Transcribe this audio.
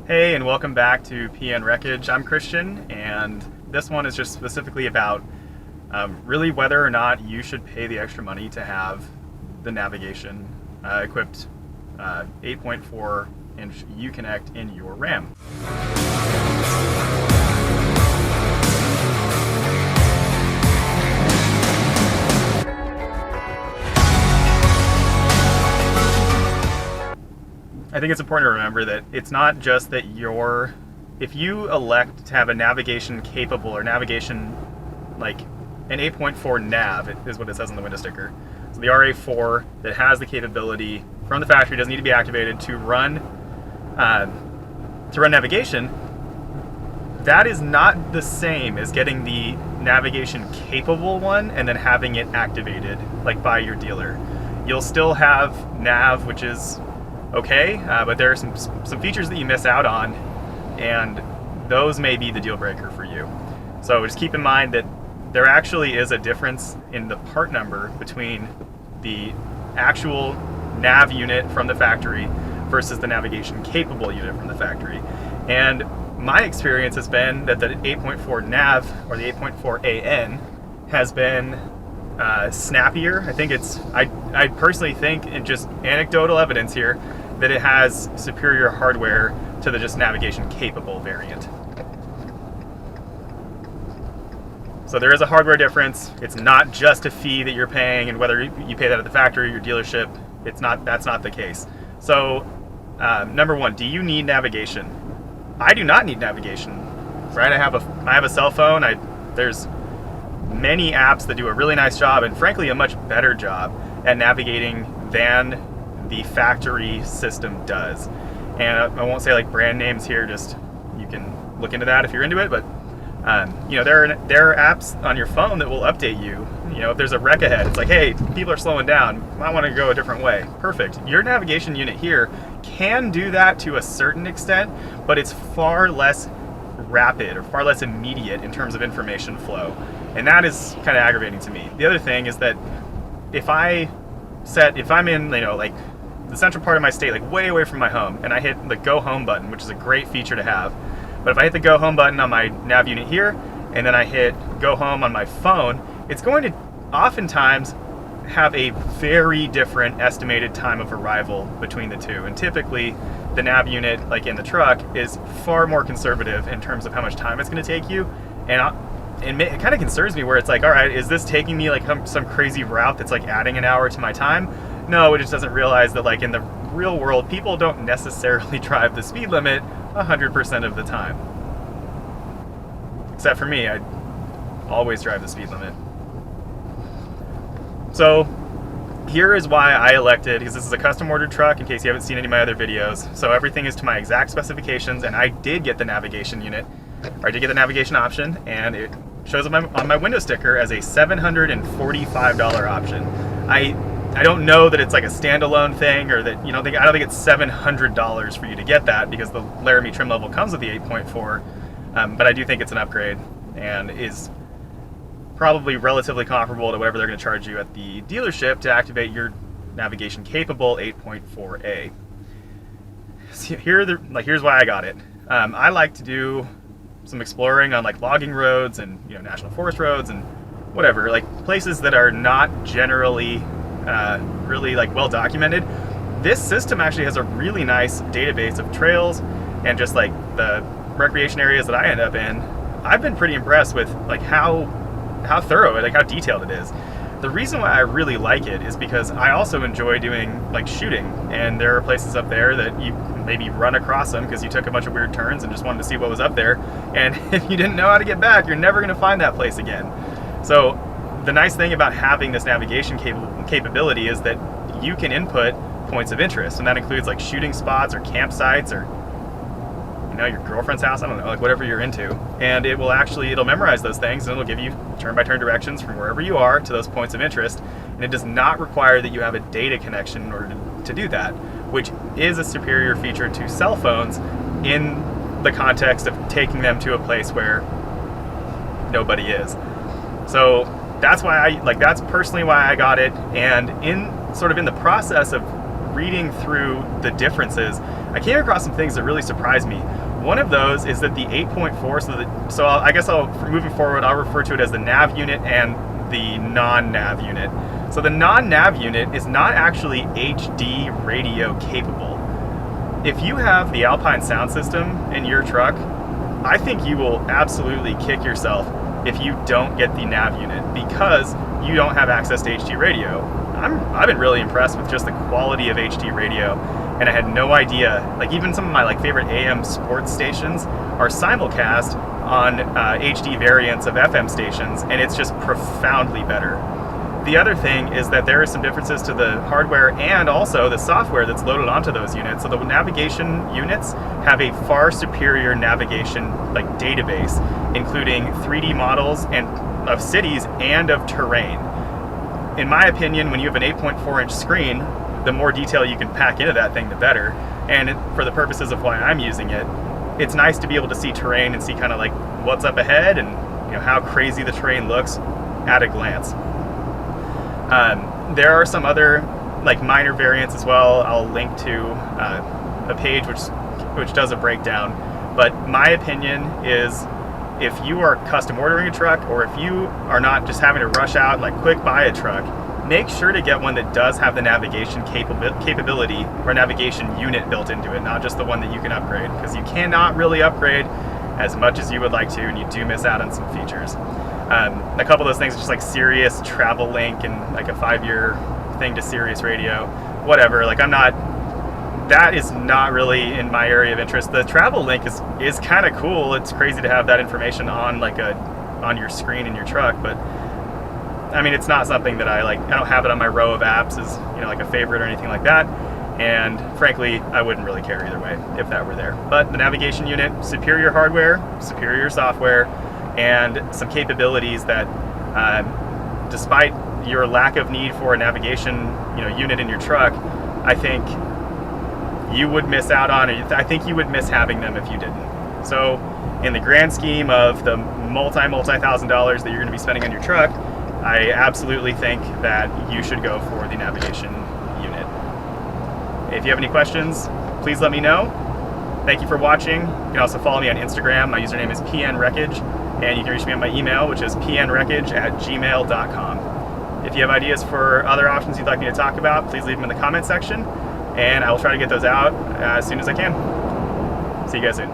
Hey, and welcome back to PN Wreckage. I'm Christian, and this one is just specifically about really whether or not you should pay the extra money to have the navigation equipped 8.4-inch UConnect in your RAM. I think it's important to remember that it's not just that if you elect to have a navigation capable or navigation like an 8.4 nav is what it says on the window sticker. So the RA4 that has the capability from the factory doesn't need to be activated to run navigation. That is not the same as getting the navigation capable one and then having it activated like by your dealer. You'll still have nav, which is okay, but there are some features that you miss out on, and those may be the deal breaker for you. So just keep in mind that there actually is a difference in the part number between the actual nav unit from the factory versus the navigation capable unit from the factory. And my experience has been that the 8.4 nav or the 8.4 AN has been snappier. I personally think, in just anecdotal evidence here, that it has superior hardware to the just navigation capable variant. So there is a hardware difference. It's not just a fee that you're paying, and whether you pay that at the factory or your dealership, that's not the case. So number one, do you need navigation? I do not need navigation, right? I have a cell phone. There's many apps that do a really nice job, and frankly a much better job at navigating than the factory system does. And I won't say like brand names here, just you can look into that if you're into it, but there are apps on your phone that will update you. If there's a wreck ahead, it's like, hey, people are slowing down, I want to go a different way. Perfect. Your navigation unit here can do that to a certain extent, but it's far less rapid or far less immediate in terms of information flow. And that is kind of aggravating to me. The other thing is that if I'm in, like the central part of my state, like way away from my home, and I hit the go home button, which is a great feature to have. But if I hit the go home button on my nav unit here, and then I hit go home on my phone, it's going to oftentimes have a very different estimated time of arrival between the two. And typically the nav unit, like in the truck, is far more conservative in terms of how much time it's going to take you. And it kind of concerns me where it's like, all right, is this taking me like some crazy route that's like adding an hour to my time? No, it just doesn't realize that like in the real world, people don't necessarily drive the speed limit 100% of the time. Except for me, I always drive the speed limit. So here is why I elected, because this is a custom ordered truck in case you haven't seen any of my other videos. So everything is to my exact specifications, and I did get the navigation unit, or I did get the navigation option, and it shows up on my window sticker as a $745 option. I don't know that it's like a standalone thing, or that I don't think it's $700 for you to get that, because the Laramie trim level comes with the 8.4, but I do think it's an upgrade and is probably relatively comparable to whatever they're going to charge you at the dealership to activate your navigation capable 8.4A. So here's why I got it. I like to do some exploring on like logging roads and national forest roads and whatever, like places that are not generally really like well documented. This system actually has a really nice database of trails and just like the recreation areas that I end up in. I've been pretty impressed with like how thorough, like how detailed it is. The reason why I really like it is because I also enjoy doing like shooting, and there are places up there that you maybe run across them because you took a bunch of weird turns and just wanted to see what was up there, and if you didn't know how to get back, you're never going to find that place again. So the nice thing about having this navigation capability is that you can input points of interest, and that includes like shooting spots or campsites or your girlfriend's house, I don't know, like whatever you're into, and it'll memorize those things, and it'll give you turn-by-turn directions from wherever you are to those points of interest, and it does not require that you have a data connection in order to do that, which is a superior feature to cell phones in the context of taking them to a place where nobody is. So that's personally why I got it, and in the process of reading through the differences, I came across some things that really surprised me. One of those is that the 8.4, I guess moving forward, I'll refer to it as the nav unit and the non-nav unit. So the non-nav unit is not actually HD radio capable. If you have the Alpine sound system in your truck, I think you will absolutely kick yourself if you don't get the nav unit, because you don't have access to HD radio. I've been really impressed with just the quality of HD radio, and I had no idea, like even some of my favorite AM sports stations are simulcast on HD variants of FM stations, and it's just profoundly better. The other thing is that there are some differences to the hardware and also the software that's loaded onto those units. So the navigation units have a far superior navigation database, including 3D models of cities and of terrain. In my opinion, when you have an 8.4-inch screen, the more detail you can pack into that thing, the better. And for the purposes of why I'm using it, it's nice to be able to see terrain and see kind of what's up ahead and how crazy the terrain looks at a glance. There are some other minor variants as well. I'll link to a page which does a breakdown. But my opinion is, if you are custom ordering a truck, or if you are not just having to rush out quick buy a truck, make sure to get one that does have the navigation capability or navigation unit built into it, not just the one that you can upgrade, because you cannot really upgrade as much as you would like to, and you do miss out on some features. A couple of those things are just Sirius Travel Link and a 5-year thing to Sirius Radio, whatever. That is not really in my area of interest. The Travel Link is kind of cool. It's crazy to have that information on on your screen in your truck, but I mean, it's not something that I don't have it on my row of apps as a favorite or anything like that. And frankly, I wouldn't really care either way if that were there. But the navigation unit, superior hardware, superior software, and some capabilities that, despite your lack of need for a navigation unit in your truck, I think you would miss out on it. I think you would miss having them if you didn't. So in the grand scheme of the multi-thousand dollars that you're going to be spending on your truck, I absolutely think that you should go for the navigation unit. If you have any questions, please let me know. Thank you for watching. You can also follow me on Instagram. My username is pnwreckage, and you can reach me on my email, which is pnwreckage@gmail.com. If you have ideas for other options you'd like me to talk about, please leave them in the comment section, and I will try to get those out as soon as I can. See you guys soon.